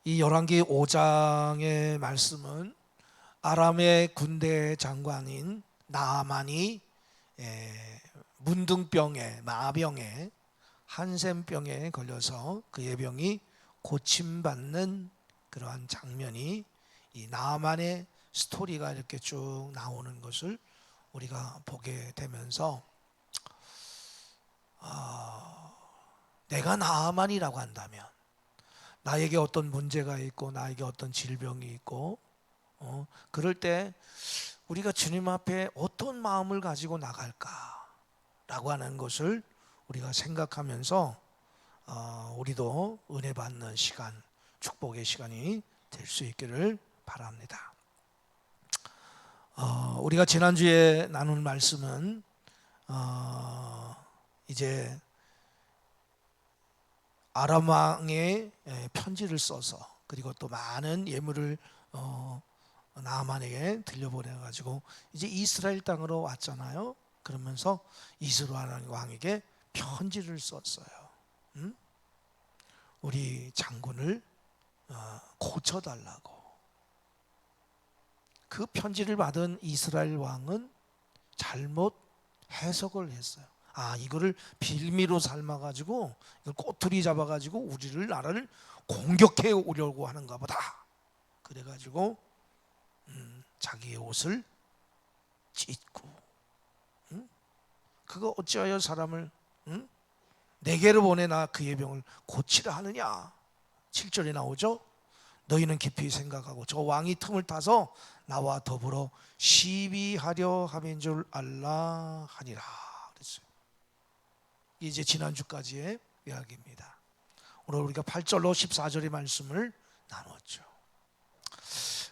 이 열왕기 5장의 말씀은 아람의 군대 장관인 나아만이 문둥병에, 마병에, 한센병에 걸려서 그의 병이 고침받는 그러한 장면이, 이 나아만의 스토리가 이렇게 쭉 나오는 것을 우리가 보게 되면서 내가 나아만이라고 한다면, 나에게 어떤 문제가 있고 나에게 어떤 질병이 있고 그럴 때 우리가 주님 앞에 어떤 마음을 가지고 나갈까라고 하는 것을 우리가 생각하면서 우리도 은혜 받는 시간, 축복의 시간이 될 수 있기를 바랍니다. 우리가 지난주에 나눈 말씀은 이제 아람 왕의 편지를 써서, 그리고 또 많은 예물을 나아만에게 들려보내가지고 이제 이스라엘 땅으로 왔잖아요. 그러면서 이스라엘 왕에게 편지를 썼어요. 우리 장군을 고쳐달라고. 그 편지를 받은 이스라엘 왕은 잘못 해석을 했어요. 이거를 빌미로 삶아가지고 이걸 꼬투리 잡아가지고 우리를, 나라를 공격해 오려고 하는가 보다. 그래가지고 자기의 옷을 찢고, 그거 어찌하여 사람을 내게로 보내나 그의 병을 고치라 하느냐. 7절에 나오죠. 너희는 깊이 생각하고 저 왕이 틈을 타서 나와 더불어 시비하려 함인 줄 알라 하니라 그랬어요. 이제 지난주까지의 이야기입니다. 오늘 우리가 8절로 14절의 말씀을 나눴죠.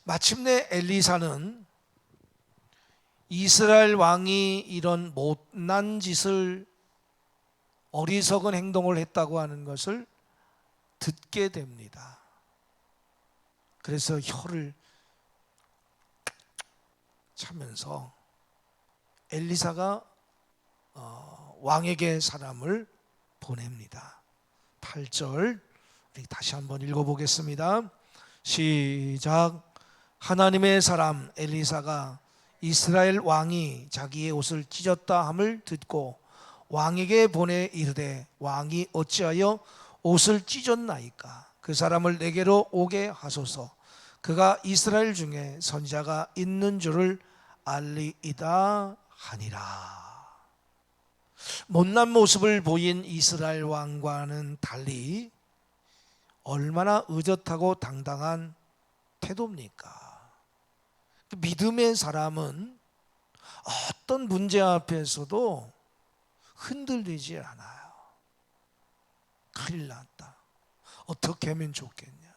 마침내 엘리사는 이스라엘 왕이 이런 못난 짓을, 어리석은 행동을 했다고 하는 것을 듣게 됩니다. 그래서 혀를 차면서 엘리사가 왕에게 사람을 보냅니다. 8절 우리 다시 한번 읽어보겠습니다. 시작. 하나님의 사람 엘리사가 이스라엘 왕이 자기의 옷을 찢었다 함을 듣고 왕에게 보내 이르되 왕이 어찌하여 옷을 찢었나이까? 그 사람을 내게로 오게 하소서. 그가 이스라엘 중에 선지자가 있는 줄을 알리이다 하니라. 못난 모습을 보인 이스라엘 왕과는 달리 얼마나 의젓하고 당당한 태도입니까? 믿음의 사람은 어떤 문제 앞에서도 흔들리지 않아요. 큰일 났다, 어떻게 하면 좋겠냐.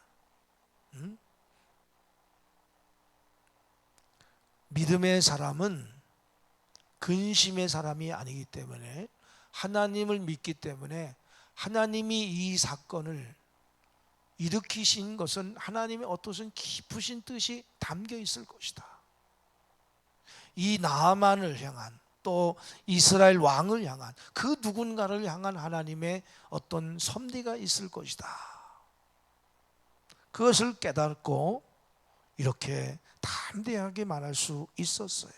믿음의 사람은 근심의 사람이 아니기 때문에, 하나님을 믿기 때문에, 하나님이 이 사건을 일으키신 것은 하나님의 어떠한 깊으신 뜻이 담겨 있을 것이다. 이 나아만을 향한, 또 이스라엘 왕을 향한, 그 누군가를 향한 하나님의 어떤 섭리가 있을 것이다. 그것을 깨닫고 이렇게 담대하게 말할 수 있었어요.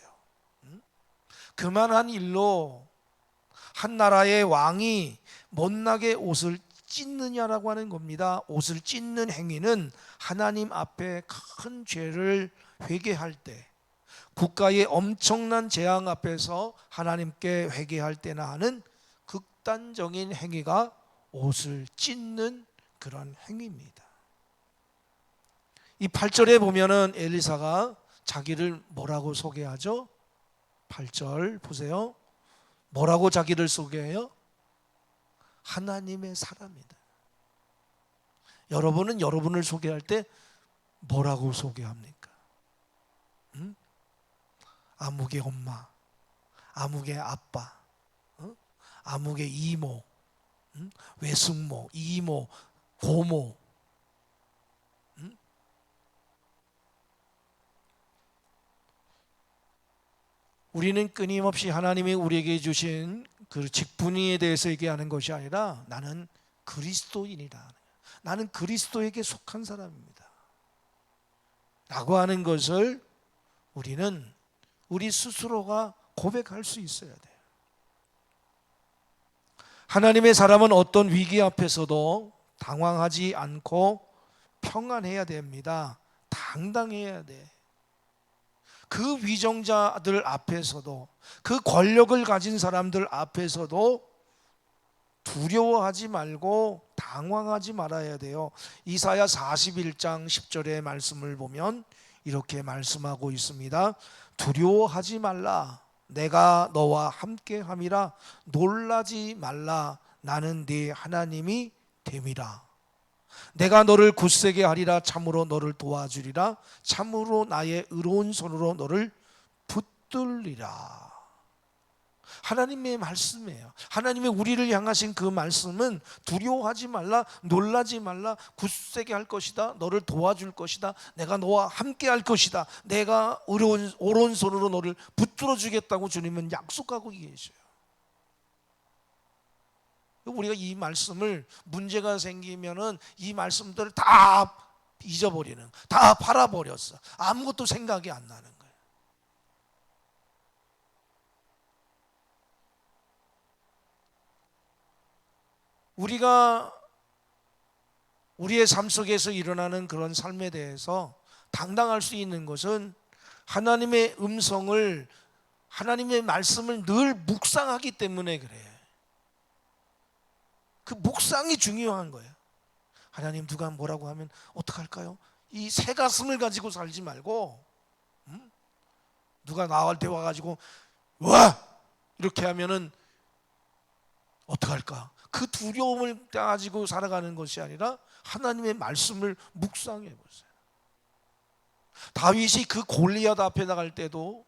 그만한 일로 한 나라의 왕이 못나게 옷을 찢느냐라고 하는 겁니다. 옷을 찢는 행위는 하나님 앞에 큰 죄를 회개할 때, 국가의 엄청난 재앙 앞에서 하나님께 회개할 때나 하는 극단적인 행위가 옷을 찢는 그런 행위입니다. 이 8절에 보면은 엘리사가 자기를 뭐라고 소개하죠? 8절 보세요. 뭐라고 자기를 소개해요? 하나님의 사람이다. 여러분은 여러분을 소개할 때 뭐라고 소개합니까? 아무개 엄마, 아무개 아빠, 아무개 이모, 외숙모, 이모, 고모. 우리는 끊임없이 하나님이 우리에게 주신 그 직분에 대해서 얘기하는 것이 아니라 나는 그리스도인이다, 나는 그리스도에게 속한 사람입니다 라고 하는 것을 우리는 우리 스스로가 고백할 수 있어야 돼요. 하나님의 사람은 어떤 위기 앞에서도 당황하지 않고 평안해야 됩니다. 당당해야 돼. 그 위정자들 앞에서도, 그 권력을 가진 사람들 앞에서도 두려워하지 말고 당황하지 말아야 돼요. 이사야 41장 10절의 말씀을 보면 이렇게 말씀하고 있습니다. 두려워하지 말라. 내가 너와 함께함이라. 놀라지 말라. 나는 네 하나님이 됨이라. 내가 너를 굳세게 하리라. 참으로 너를 도와주리라. 참으로 나의 의로운 손으로 너를 붙들리라. 하나님의 말씀이에요. 하나님의 우리를 향하신 그 말씀은 두려워하지 말라, 놀라지 말라, 굳세게 할 것이다, 너를 도와줄 것이다, 내가 너와 함께 할 것이다, 내가 오른손으로 너를 붙들어 주겠다고 주님은 약속하고 계셔요. 우리가 이 말씀을, 문제가 생기면은 이 말씀들을 다 잊어버리는, 다 팔아버렸어. 아무것도 생각이 안 나는 거예요. 우리가 우리의 삶 속에서 일어나는 그런 삶에 대해서 당당할 수 있는 것은 하나님의 음성을, 하나님의 말씀을 늘 묵상하기 때문에 그래요. 그 묵상이 중요한 거예요. 하나님 누가 뭐라고 하면 어떡할까요? 이 새 가슴을 가지고 살지 말고, 누가 나한테 와가지고 와! 이렇게 하면은 어떡할까? 그 두려움을 가지고 살아가는 것이 아니라 하나님의 말씀을 묵상해 보세요. 다윗이 그 골리앗 앞에 나갈 때도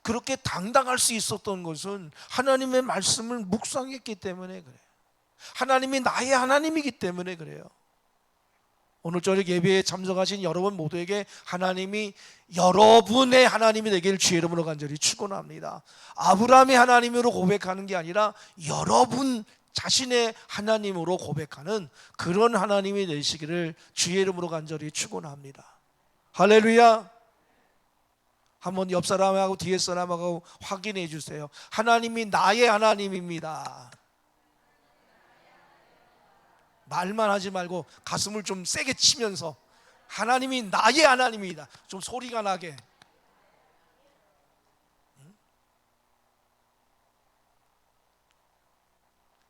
그렇게 당당할 수 있었던 것은 하나님의 말씀을 묵상했기 때문에 그래요. 하나님이 나의 하나님이기 때문에 그래요. 오늘 저녁 예배에 참석하신 여러분 모두에게 하나님이 여러분의 하나님이 되기를 주의 이름으로 간절히 축원합니다. 아브라함의 하나님으로 고백하는 게 아니라 여러분 자신의 하나님으로 고백하는 그런 하나님이 되시기를 주의 이름으로 간절히 축원합니다. 할렐루야. 한번 옆 사람하고 뒤에 사람하고 확인해 주세요. 하나님이 나의 하나님입니다. 말만 하지 말고 가슴을 좀 세게 치면서 하나님이 나의 하나님이다. 좀 소리가 나게.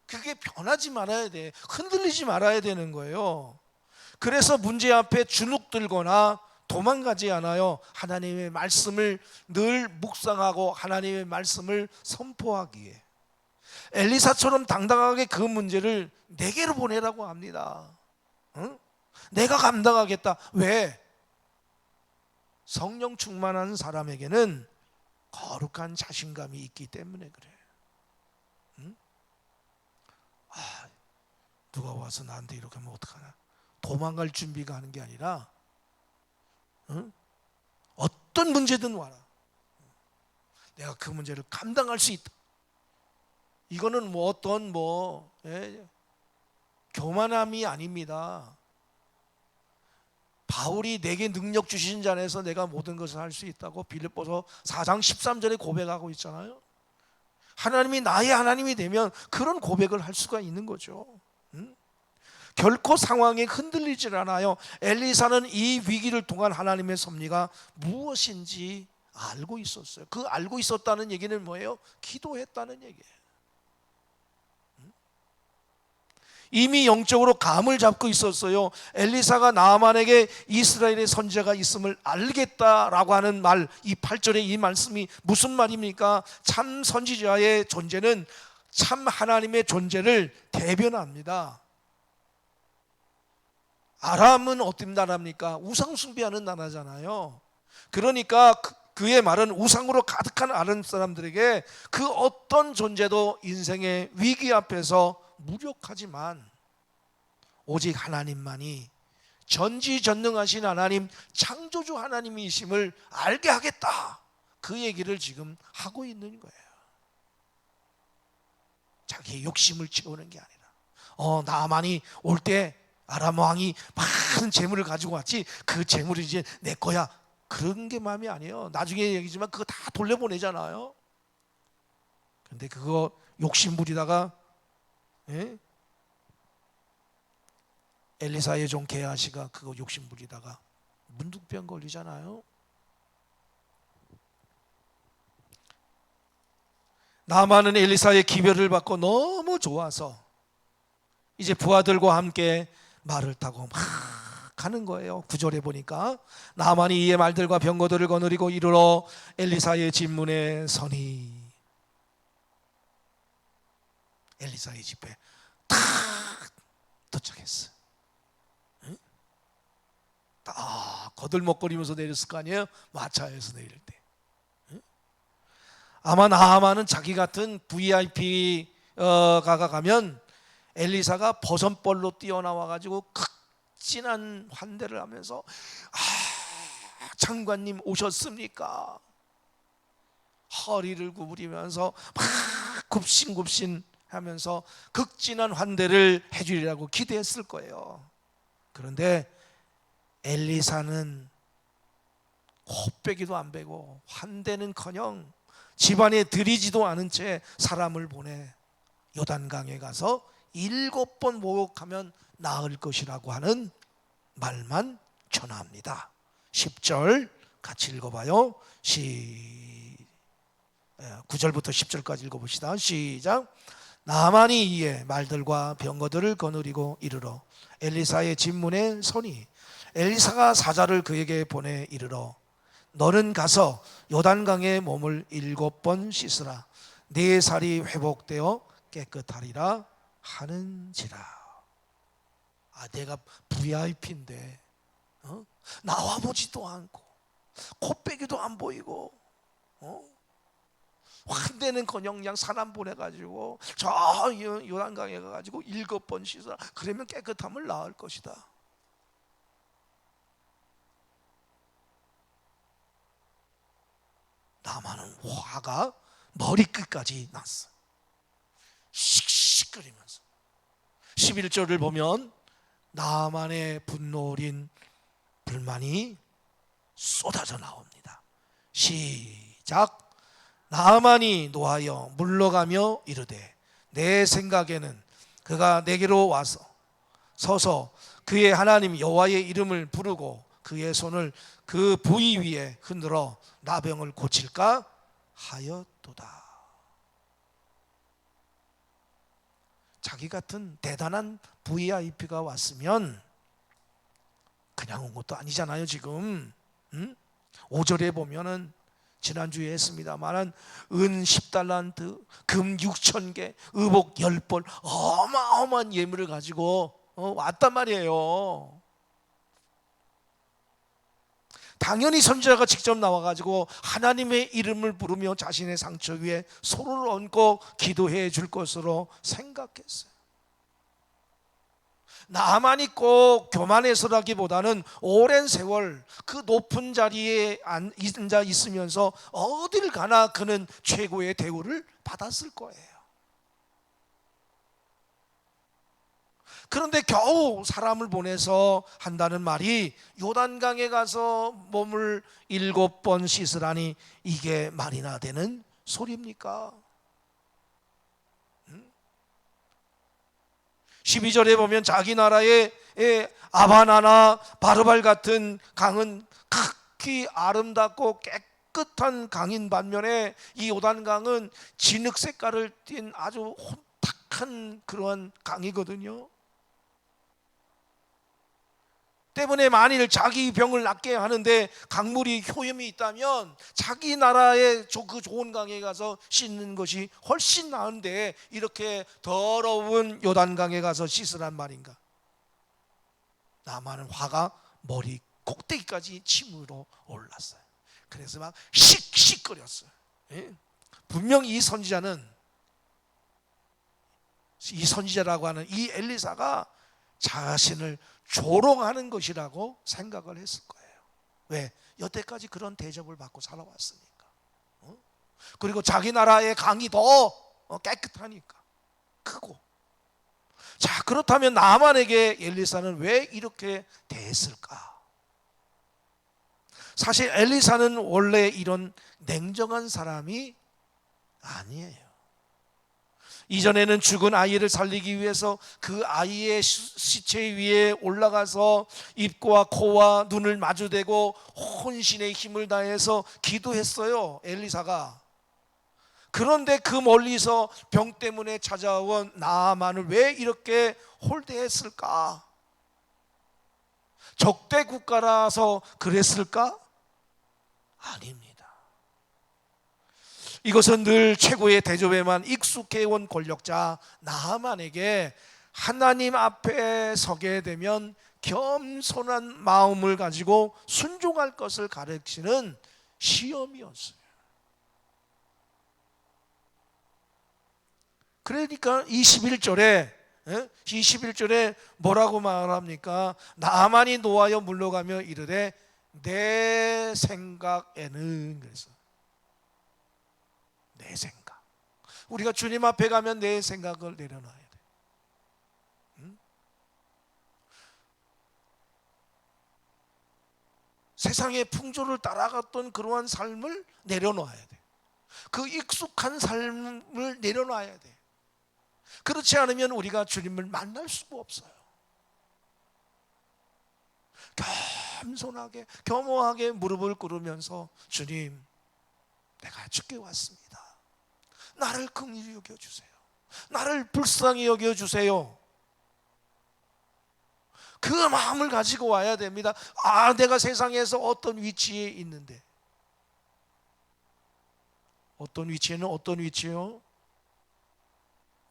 그게 변하지 말아야 돼. 흔들리지 말아야 되는 거예요. 그래서 문제 앞에 주눅들거나 도망가지 않아요. 하나님의 말씀을 늘 묵상하고 하나님의 말씀을 선포하기에. 엘리사처럼 당당하게 그 문제를 내게로 보내라고 합니다. 응? 내가 감당하겠다. 왜? 성령 충만한 사람에게는 거룩한 자신감이 있기 때문에 그래. 응? 누가 와서 나한테 이렇게 하면 어떡하나. 도망갈 준비가 하는 게 아니라, 응? 어떤 문제든 와라. 내가 그 문제를 감당할 수 있다. 이거는 뭐 어떤 교만함이 아닙니다. 바울이 내게 능력 주신 자 안에서 내가 모든 것을 할 수 있다고 빌립보서 4장 13절에 고백하고 있잖아요. 하나님이 나의 하나님이 되면 그런 고백을 할 수가 있는 거죠. 결코 상황에 흔들리질 않아요. 엘리사는 이 위기를 통한 하나님의 섭리가 무엇인지 알고 있었어요. 그 알고 있었다는 얘기는 뭐예요? 기도했다는 얘기예요. 이미 영적으로 감을 잡고 있었어요. 엘리사가 나아만에게 이스라엘의 선지자가 있음을 알겠다라고 하는 말, 이 8절의 이 말씀이 무슨 말입니까? 참 선지자의 존재는 참 하나님의 존재를 대변합니다. 아람은 어떤 나라입니까? 우상 숭배하는 나라잖아요. 그러니까 그의 말은 우상으로 가득한 아람 사람들에게 그 어떤 존재도 인생의 위기 앞에서 무력하지만 오직 하나님만이 전지전능하신 하나님, 창조주 하나님이심을 알게 하겠다. 그 얘기를 지금 하고 있는 거예요. 자기의 욕심을 채우는 게 아니라 나만이 올 때 아람 왕이 많은 재물을 가지고 왔지 그 재물이 이제 내 거야, 그런 게 마음이 아니에요. 나중에 얘기지만 그거 다 돌려보내잖아요. 근데 그거 욕심 부리다가, 예? 엘리사의 종 게하시가 그거 욕심 부리다가 문둥병 걸리잖아요. 나만은 엘리사의 기별을 받고 너무 좋아서 이제 부하들과 함께 말을 타고 막 가는 거예요. 9절에 보니까 나만이 이의 말들과 병거들을 거느리고 이르러 엘리사의 집 문에 서니, 엘리사의 집에 탁 도착했어. 응? 딱 거들먹거리면서 내렸을 거 아니에요? 마차에서 내릴 때. 응? 아마 나아만은 자기 같은 VIP가 가면 엘리사가 버선벌로 뛰어나와 가지고 극진한 환대를 하면서, 장관님 오셨습니까? 허리를 구부리면서 막 굽신굽신 하면서 극진한 환대를 해주리라고 기대했을 거예요. 그런데 엘리사는 코빼기도 안 베고 환대는커녕 집안에 들이지도 않은 채 사람을 보내 요단강에 가서 7번 목욕하면 나을 것이라고 하는 말만 전합니다. 10절 같이 읽어봐요. 9절부터 10절까지 읽어봅시다. 시작. 나만이 이에 말들과 병거들을 거느리고 이르러 엘리사의 집 문에 서니 엘리사가 사자를 그에게 보내 이르러 너는 가서 요단강에 몸을 7번 씻으라. 네 살이 회복되어 깨끗하리라 하는지라. 내가 VIP인데 나와보지도 않고 코빼기도 안 보이고 환대는커녕 그냥 사람 보내가지고 저 요단강에 가가지고 7번 씻어라. 그러면 깨끗함을 낳을 것이다. 나만은 화가 머리끝까지 났어. 씩씩거리면서 11절을 보면 나만의 분노 어린 불만이 쏟아져 나옵니다. 시작. 나만이 노하여 물러가며 이르되 내 생각에는 그가 내게로 와서 서서 그의 하나님 여호와의 이름을 부르고 그의 손을 그 부위 위에 흔들어 나병을 고칠까 하였도다. 자기 같은 대단한 VIP가 왔으면 그냥 온 것도 아니잖아요. 지금 5절에 보면은 지난주에 했습니다만 은 10달란트, 금 6,000개, 의복 10벌 어마어마한 예물을 가지고 왔단 말이에요. 당연히 선지자가 직접 나와가지고 하나님의 이름을 부르며 자신의 상처 위에 손을 얹고 기도해 줄 것으로 생각했어요. 나만이 꼭 교만해서라기보다는 오랜 세월 그 높은 자리에 앉아 있으면서 어딜 가나 그는 최고의 대우를 받았을 거예요. 그런데 겨우 사람을 보내서 한다는 말이 요단강에 가서 몸을 7번 씻으라니 이게 말이나 되는 소리입니까? 12절에 보면 자기 나라의 아바나나 바르발 같은 강은 극히 아름답고 깨끗한 강인 반면에 이 요단강은 진흙 색깔을 띤 아주 혼탁한 그러한 강이거든요. 때문에 만일 자기 병을 낫게 하는데 강물이 효염이 있다면 자기 나라의 그 좋은 강에 가서 씻는 것이 훨씬 나은데 이렇게 더러운 요단강에 가서 씻으란 말인가? 나만은 화가 머리 꼭대기까지 침으로 올랐어요. 그래서 막 씩씩거렸어요. 분명히 이 선지자라고 하는 이 엘리사가 자신을 조롱하는 것이라고 생각을 했을 거예요. 왜? 여태까지 그런 대접을 받고 살아왔으니까. 그리고 자기 나라의 강이 더 깨끗하니까, 크고 자, 그렇다면 나만에게 엘리사는 왜 이렇게 대했을까? 사실 엘리사는 원래 이런 냉정한 사람이 아니에요. 이전에는 죽은 아이를 살리기 위해서 그 아이의 시체 위에 올라가서 입과 코와 눈을 마주대고 혼신의 힘을 다해서 기도했어요, 엘리사가. 그런데 그 멀리서 병 때문에 찾아온 나아만을 왜 이렇게 홀대했을까? 적대 국가라서 그랬을까? 아닙니다. 이것은 늘 최고의 대접에만 익숙해온 권력자 나하만에게 하나님 앞에 서게 되면 겸손한 마음을 가지고 순종할 것을 가르치는 시험이었어요. 그러니까 21절에 뭐라고 말합니까? 나만이 노하여 물러가며 이르되 내 생각에는, 그래서 내 생각, 우리가 주님 앞에 가면 내 생각을 내려놔야 돼. 세상의 풍조를 따라갔던 그러한 삶을 내려놔야 돼. 그 익숙한 삶을 내려놔야 돼. 그렇지 않으면 우리가 주님을 만날 수가 없어요. 겸손하게 겸허하게 무릎을 꿇으면서 주님, 내가 죽게 왔습니다. 나를 긍휼히 여겨주세요. 나를 불쌍히 여겨주세요. 그 마음을 가지고 와야 됩니다. 아, 내가 세상에서 어떤 위치에 있는데, 어떤 위치에는 어떤 위치요?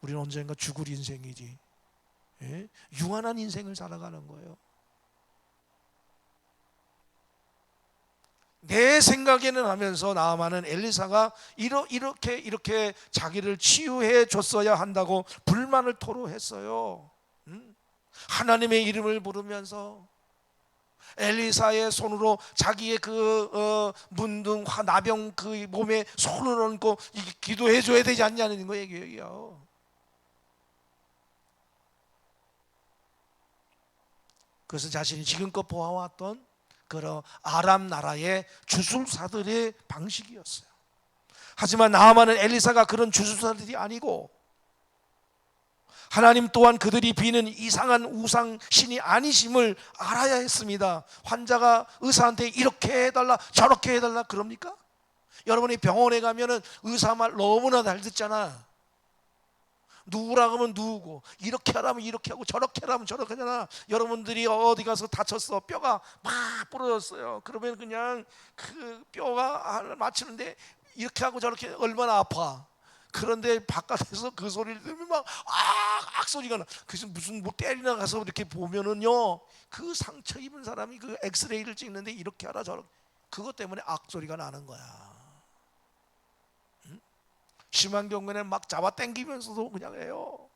우리는 언젠가 죽을 인생이지. 예? 유한한 인생을 살아가는 거예요. 내 생각에는 하면서 나아만은 엘리사가 이렇게 자기를 치유해 줬어야 한다고 불만을 토로했어요. 하나님의 이름을 부르면서 엘리사의 손으로 자기의 그 문둥 나병 그 몸에 손을 얹고 기도해 줘야 되지 않냐는 거예요. 그래서 자신이 지금껏 보아왔던 그런 아람 나라의 주술사들의 방식이었어요. 하지만 나아만은 엘리사가 그런 주술사들이 아니고 하나님 또한 그들이 비는 이상한 우상 신이 아니심을 알아야 했습니다. 환자가 의사한테 이렇게 해달라 저렇게 해달라 그럽니까? 여러분이 병원에 가면은 의사 말 너무나 잘 듣잖아. 누구라고 하면 누구고, 이렇게 하라면 이렇게 하고 저렇게 하라면 저렇게 하잖아. 여러분들이 어디 가서 다쳤어, 뼈가 막 부러졌어요. 그러면 그냥 그 뼈가 맞추는데 이렇게 하고 저렇게 얼마나 아파. 그런데 바깥에서 그 소리를 들으면 막 소리가 나. 그래서 무슨 뭐 때리나 가서 이렇게 보면은요, 그 상처 입은 사람이 그 엑스레이를 찍는데 이렇게 하라 저렇게, 그것 때문에 소리가 나는 거야. 심한 경우에는 막 잡아 당기면서도 그냥 해요.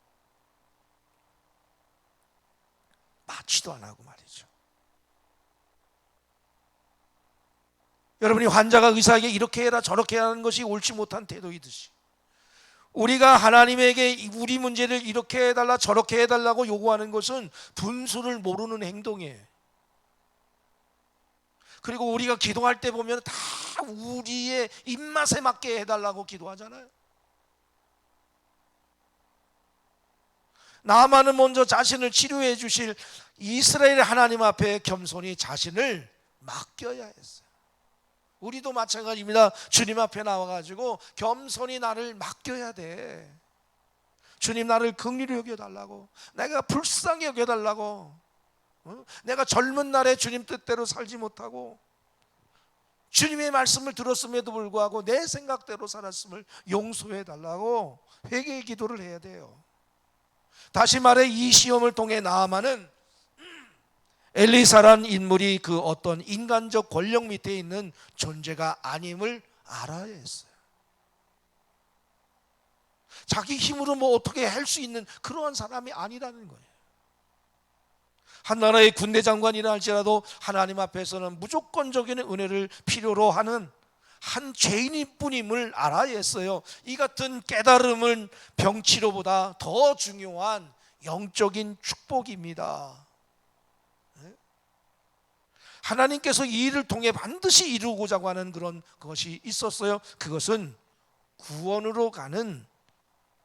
맞지도 안 하고 말이죠. 여러분이 환자가 의사에게 이렇게 해라 저렇게 하는 것이 옳지 못한 태도이듯이, 우리가 하나님에게 우리 문제를 이렇게 해달라 저렇게 해달라고 요구하는 것은 분수를 모르는 행동이에요. 그리고 우리가 기도할 때 보면 다 우리의 입맛에 맞게 해달라고 기도하잖아요. 나아만은 먼저 자신을 치료해 주실 이스라엘의 하나님 앞에 겸손히 자신을 맡겨야 했어요. 우리도 마찬가지입니다. 주님 앞에 나와가지고 겸손히 나를 맡겨야 돼. 주님, 나를 긍휼히 여겨달라고, 내가 불쌍히 여겨달라고, 내가 젊은 날에 주님 뜻대로 살지 못하고 주님의 말씀을 들었음에도 불구하고 내 생각대로 살았음을 용서해 달라고 회개의 기도를 해야 돼요. 다시 말해, 이 시험을 통해 나아만은 엘리사란 인물이 그 어떤 인간적 권력 밑에 있는 존재가 아님을 알아야 했어요. 자기 힘으로 뭐 어떻게 할 수 있는 그러한 사람이 아니라는 거예요. 한 나라의 군대 장관이라 할지라도 하나님 앞에서는 무조건적인 은혜를 필요로 하는 한 죄인일 뿐임을 알아야 했어요. 이 같은 깨달음은 병치료보다 더 중요한 영적인 축복입니다. 하나님께서 이 일을 통해 반드시 이루고자 하는 그런 것이 있었어요. 그것은 구원으로 가는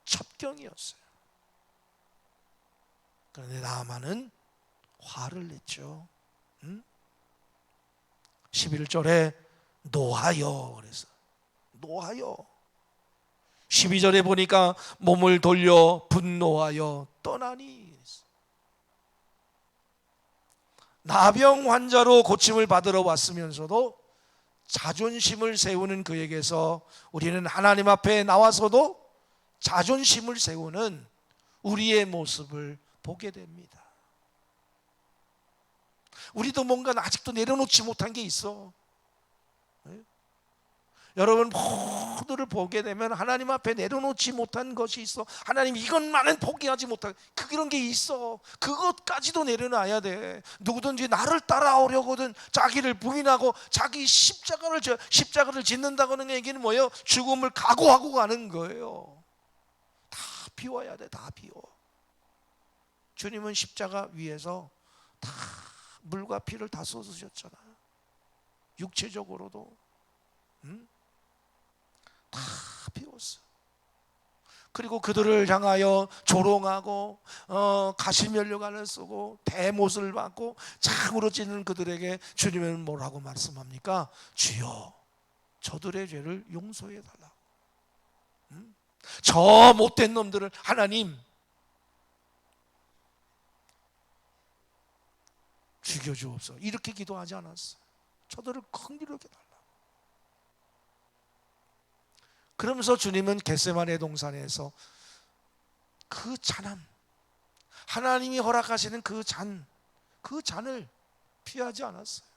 첩경이었어요. 그런데 나아만은 화를 냈죠. 11절에 노하여 그래서 노하여, 12절에 보니까 몸을 돌려 분노하여 떠나니. 나병 환자로 고침을 받으러 왔으면서도 자존심을 세우는 그에게서 우리는 하나님 앞에 나와서도 자존심을 세우는 우리의 모습을 보게 됩니다. 우리도 뭔가 아직도 내려놓지 못한 게 있어. 여러분 모두를 보게 되면 하나님 앞에 내려놓지 못한 것이 있어. 하나님 이것만은 포기하지 못한 그런 게 있어. 그것까지도 내려놔야 돼. 누구든지 나를 따라오려거든 자기를 부인하고 자기 십자가를 짓는다고는 얘기는 뭐예요? 죽음을 각오하고 가는 거예요. 다 비워야 돼. 다 비워. 주님은 십자가 위에서 다 물과 피를 다 쏟으셨잖아요. 육체적으로도 다 비웠어. 그리고 그들을 향하여 조롱하고 가시면류관을 쓰고 대못을 받고 창으로 찌는 그들에게 주님은 뭐라고 말씀합니까? 주여 저들의 죄를 용서해 달라고. 저 못된 놈들을 하나님 죽여주옵소서 이렇게 기도하지 않았어. 저들을 긍휼하게 달라고. 그러면서 주님은 겟세마네 동산에서 그 잔함, 하나님이 허락하시는 그 잔을 피하지 않았어요.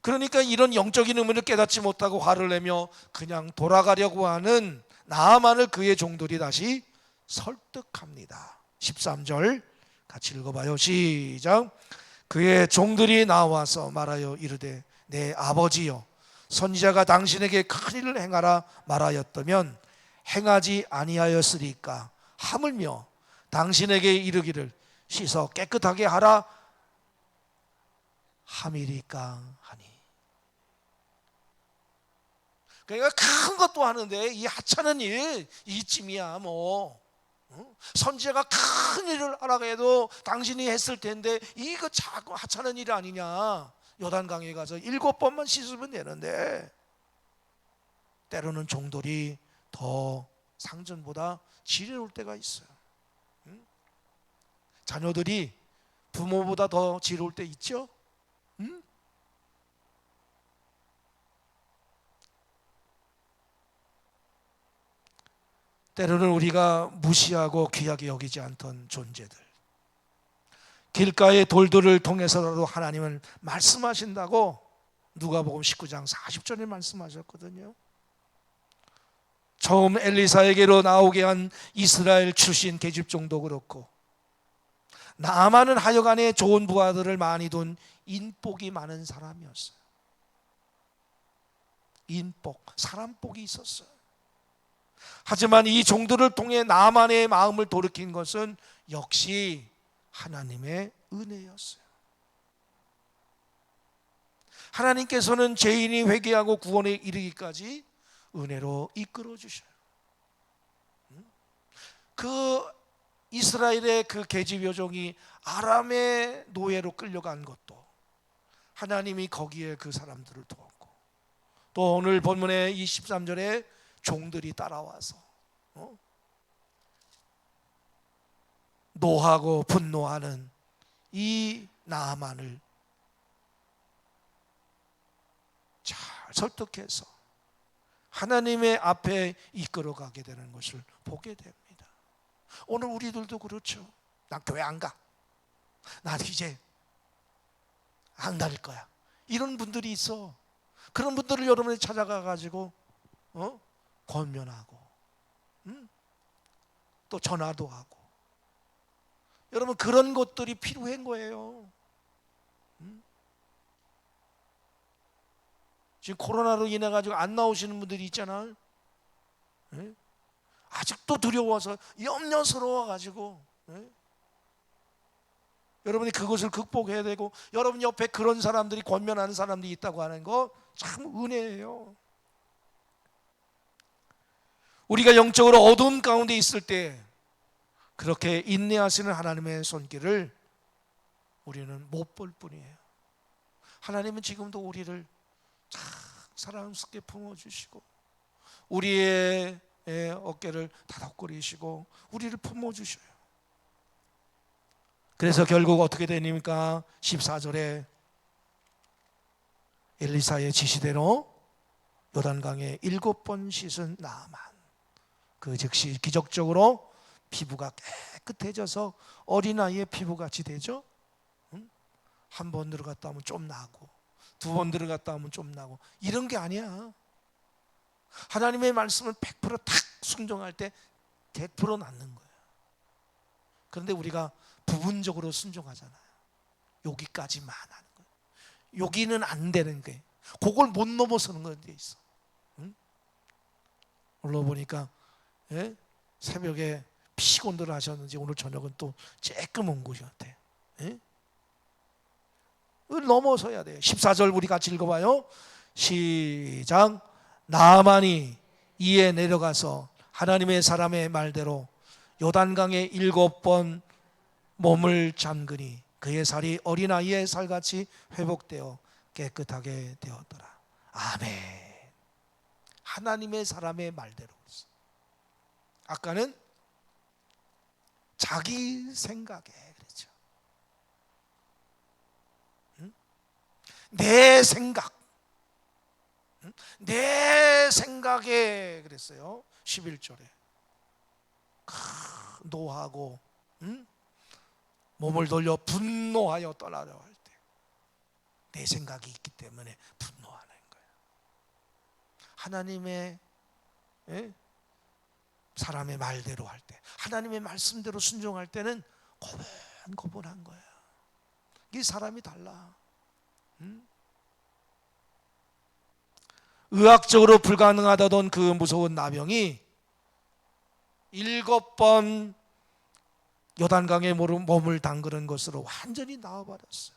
그러니까 이런 영적인 의미를 깨닫지 못하고 화를 내며 그냥 돌아가려고 하는 나아만을 그의 종들이 다시 설득합니다. 13절 같이 읽어봐요. 시작. 그의 종들이 나와서 말하여 이르되 내 아버지여 선지자가 당신에게 큰일을 행하라 말하였다면 행하지 아니하였으리까 하물며 당신에게 이르기를 씻어 깨끗하게 하라 함이리까 하니. 그러니까 큰 것도 하는데 이 하찮은 일 이쯤이야 뭐. 선지자가 큰 일을 하라고 해도 당신이 했을 텐데 이거 자꾸 하찮은 일 아니냐. 요단강에 가서 7번만 씻으면 되는데 때로는 종들이 더 상전보다 지혜로울 때가 있어요. 자녀들이 부모보다 더 지혜로울 때 있죠. 때로는 우리가 무시하고 귀하게 여기지 않던 존재들, 길가의 돌들을 통해서라도 하나님은 말씀하신다고 누가복음 19장 40절에 말씀하셨거든요. 처음 엘리사에게로 나오게 한 이스라엘 출신 계집종도 그렇고 나아만은 하여간에 좋은 부하들을 많이 둔 인복이 많은 사람이었어요. 인복, 사람복이 있었어요. 하지만 이 종들을 통해 나아만의 마음을 돌이킨 것은 역시 하나님의 은혜였어요. 하나님께서는 죄인이 회개하고 구원에 이르기까지 은혜로 이끌어 주셔요. 그 이스라엘의 그 계집 여종이 아람의 노예로 끌려간 것도 하나님이 거기에 그 사람들을 도왔고, 또 오늘 본문의 이 13절에 종들이 따라와서 노하고 분노하는 이 나아만을 잘 설득해서 하나님의 앞에 이끌어가게 되는 것을 보게 됩니다. 오늘 우리들도 그렇죠. 난 교회 안 가. 난 이제 안 다닐 거야. 이런 분들이 있어. 그런 분들을 여러분이 찾아가 가지고 권면하고 또 전화도 하고. 여러분 그런 것들이 필요한 거예요. 지금 코로나로 인해 가지고 안 나오시는 분들이 있잖아요. 예? 아직도 두려워서 염려스러워 가지고, 예? 여러분이 그것을 극복해야 되고, 여러분 옆에 그런 사람들이, 권면하는 사람들이 있다고 하는 거 참 은혜예요. 우리가 영적으로 어두운 가운데 있을 때 그렇게 인내하시는 하나님의 손길을 우리는 못 볼 뿐이에요. 하나님은 지금도 우리를 참 사랑스럽게 품어주시고, 우리의 어깨를 다독거리시고 우리를 품어주셔요. 그래서 결국 어떻게 되니까 14절에 엘리사의 지시대로 요단강에 7번 씻은 나아만, 그 즉시 기적적으로 피부가 깨끗해져서 어린아이의 피부같이 되죠. 한 번 들어갔다 하면 좀 나고, 두 번 들어갔다 하면 좀 나고, 이런 게 아니야. 하나님의 말씀을 100%탁 순종할 때 100% 낫는 거예요. 그런데 우리가 부분적으로 순종하잖아요. 여기까지만 하는 거예요. 여기는 안 되는 거예요. 그걸 못 넘어서는 건 데 있어. 응? 오늘 보니까 새벽에 피곤들 하셨는지 오늘 저녁은 또 쬐끔 온 곳이 같아요. 넘어서야 돼요. 14절 우리 같이 읽어봐요. 시작. 나아만이 이에 내려가서 하나님의 사람의 말대로 요단강에 7번 몸을 잠그니 그의 살이 어린아이의 살같이 회복되어 깨끗하게 되었더라. 아멘. 하나님의 사람의 말대로. 아까는 자기 생각에 그랬죠. 내 생각, 내 생각에 그랬어요. 11절에 노하고 몸을 돌려 분노하여 떠나려 할 때 내 생각이 있기 때문에 분노하는 거예요. 하나님의 사람의 말대로 할 때, 하나님의 말씀대로 순종할 때는 고분고분한 거예요. 이 사람이 달라. 의학적으로 불가능하다던 그 무서운 나병이 7번 요단강에 몸을 담그는 것으로 완전히 나와버렸어요.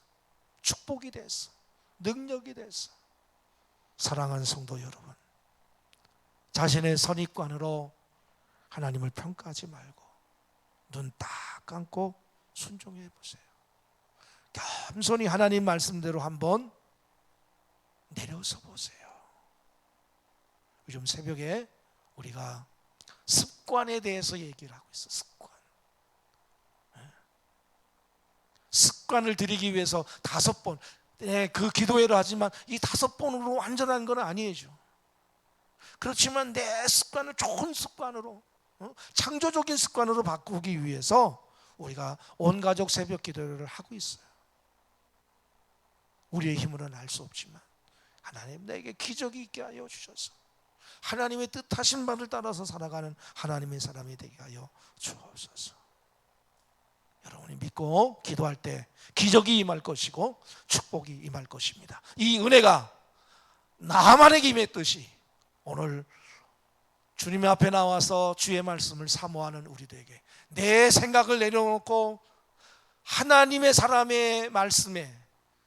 축복이 됐어. 능력이 됐어. 사랑하는 성도 여러분, 자신의 선입관으로 하나님을 평가하지 말고 눈 딱 감고 순종해 보세요. 겸손히 하나님 말씀대로 한번 내려서 보세요. 요즘 새벽에 우리가 습관에 대해서 얘기를 하고 있어. 습관을 들이기 위해서 5번 그 기도회를 하지만 이 5번으로 완전한 건 아니에요. 그렇지만 내 습관을 좋은 습관으로, 창조적인 습관으로 바꾸기 위해서 우리가 온 가족 새벽 기도를 하고 있어요. 우리의 힘으로는 알 수 없지만 하나님 내게 기적이 있게 하여 주셔서 하나님의 뜻하신 바를 따라서 살아가는 하나님의 사람이 되게 하여 주옵소서. 여러분이 믿고 기도할 때 기적이 임할 것이고 축복이 임할 것입니다. 이 은혜가 나만에게 임했듯이 오늘 주님의 앞에 나와서 주의 말씀을 사모하는 우리들에게 내 생각을 내려놓고 하나님의 사람의 말씀에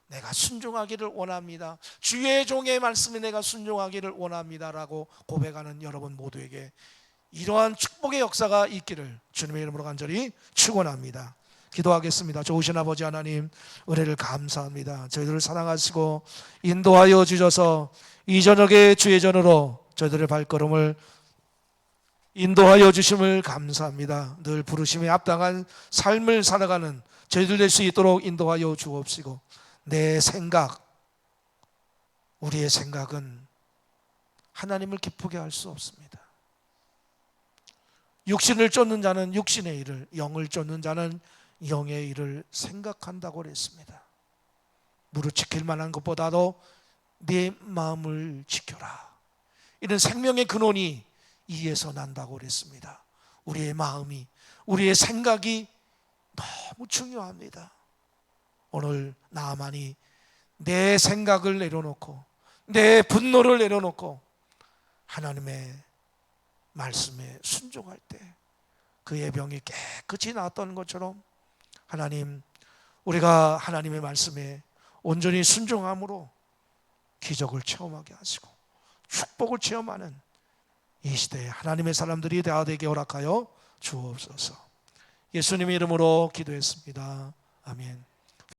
내가 순종하기를 원합니다. 주의 종의 말씀에 내가 순종하기를 원합니다라고 고백하는 여러분 모두에게 이러한 축복의 역사가 있기를 주님의 이름으로 간절히 축원합니다. 기도하겠습니다. 좋으신 아버지 하나님, 은혜를 감사합니다. 저희들을 사랑하시고 인도하여 주셔서 이 저녁에 주의 전으로 저희들의 발걸음을 인도하여 주심을 감사합니다. 늘 부르심에 합당한 삶을 살아가는 저희들 될 수 있도록 인도하여 주옵시고, 내 생각, 우리의 생각은 하나님을 기쁘게 할 수 없습니다. 육신을 쫓는 자는 육신의 일을, 영을 쫓는 자는 영의 일을 생각한다고 그랬습니다. 무릇 지킬 만한 것보다도 네 마음을 지켜라. 이런 생명의 근원이 이에서 난다고 그랬습니다. 우리의 마음이, 우리의 생각이 너무 중요합니다. 오늘 나만이 내 생각을 내려놓고 내 분노를 내려놓고 하나님의 말씀에 순종할 때 그의 병이 깨끗이 나았던 것처럼 하나님, 우리가 하나님의 말씀에 온전히 순종함으로 기적을 체험하게 하시고 축복을 체험하는 이 시대에 하나님의 사람들이 되게 허락하여 주옵소서. 예수님의 이름으로 기도했습니다. 아멘.